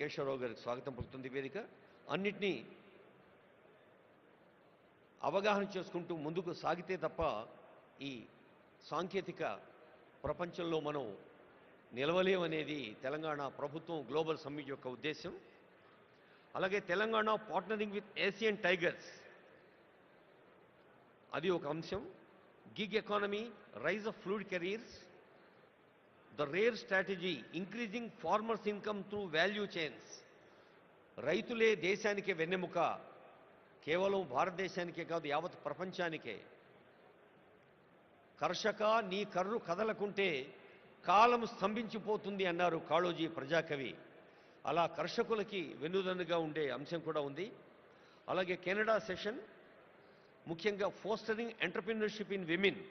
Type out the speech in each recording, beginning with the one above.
కేశవరావు గారికి స్వాగతం పలుకుతుంది వేదిక. అన్నిటినీ అవగాహన చేసుకుంటూ ముందుకు సాగితే తప్ప ఈ సాంకేతిక ప్రపంచంలో మనం నిలవలేమనేది తెలంగాణ ప్రభుత్వం గ్లోబల్ సమ్మిట్ యొక్క ఉద్దేశం. అలాగే Telangana partnering with Asian tigers అది ఒక అంశం. Gig economy, rise of fluid careers, the rare strategy increasing farmers income through value chains. రైతులే దేశానికి వెన్నెముక, కేవలం భారతదేశానికే కాదు యావత్ ప్రపంచానికే. కర్షక నీ కర్రు కదలకుంటే కాలం స్తంభించిపోతుంది అన్నారు కాళోజీ ప్రజాకవి. అలా కర్షకులకి వెన్నుదన్నుగా ఉండే అంశం కూడా ఉంది. అలాగే కెనడా సెషన్, ముఖ్యంగా fostering entrepreneurship in women,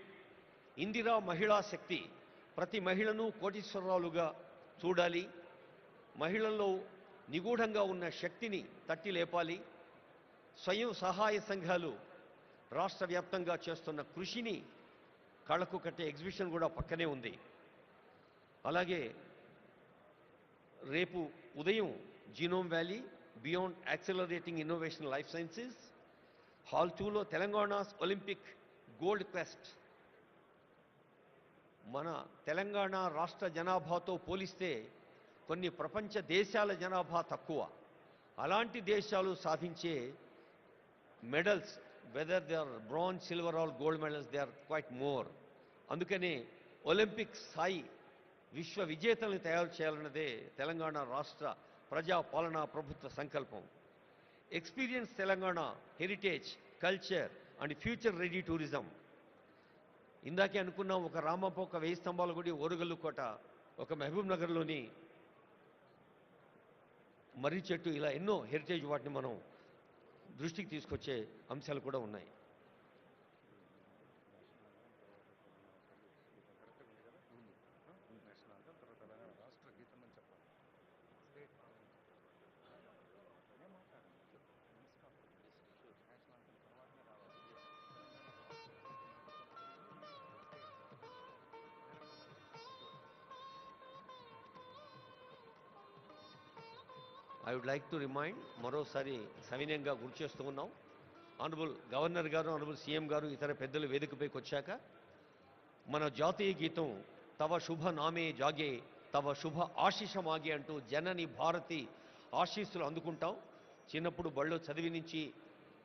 Indira మహిళా శక్తి, ప్రతి మహిళను కోటీశ్వరరాలుగా చూడాలి, మహిళల్లో నిగూఢంగా ఉన్న శక్తిని తట్టి లేపాలి, స్వయం సహాయ సంఘాలు రాష్ట్ర వ్యాప్తంగా చేస్తున్న కృషిని కళ్ళకు కట్టే ఎగ్జిబిషన్ కూడా పక్కనే ఉంది. అలాగే రేపు ఉదయం genome valley beyond accelerating innovation life sciences, hall 2లో తెలంగాణస్ ఒలింపిక్ గోల్డ్ క్వెస్ట్. మన తెలంగాణ రాష్ట్ర జనాభాతో పోలిస్తే కొన్ని ప్రపంచ దేశాల జనాభా తక్కువ. అలాంటి దేశాలు సాధించే medals, whether they are bronze, silver or gold medals, they are quite more. అందుకనే ఒలింపిక్ స్థాయి విశ్వ విజేతలను తయారు చేయాలన్నదే తెలంగాణ రాష్ట్ర ప్రజా పాలనా ప్రభుత్వ సంకల్పం. Experience Telangana heritage, culture and future ready tourism. ఇందాకే అనుకున్నాం, ఒక రామప్ప, ఒక 1000 స్తంభాల గుడి, ఓరుగల్లు కోట, ఒక మహబూబ్ నగర్లోని మర్రి చెట్టు, ఇలా ఎన్నో హెరిటేజ్ వాటిని మనం దృష్టికి తీసుకొచ్చే అంశాలు కూడా ఉన్నాయి. I would like to remind, మరోసారి సవినయంగా గుర్తు చేస్తూ ఉన్నాం, ఆనరబుల్ గవర్నర్ గారు, ఆనరబుల్ సీఎం గారు, ఇతర పెద్దలు వేదికపైకి వచ్చాక మన జాతీయ గీతం తవ శుభ నామే జాగే తవ శుభ ఆశీష మాగే అంటూ జనని భారతి ఆశీస్సులు అందుకుంటాం. చిన్నప్పుడు బళ్ళో చదివి నుంచి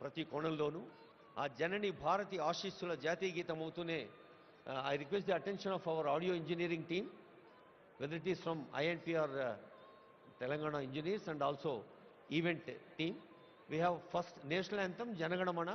ప్రతి కోణంలోనూ ఆ జనని భారతి ఆశీస్సుల జాతీయ గీతం అవుతూనే I request the attention of our audio engineering team, whether it is from INP or Telangana engineers and also event team. We have first national anthem Jana Gana Mana,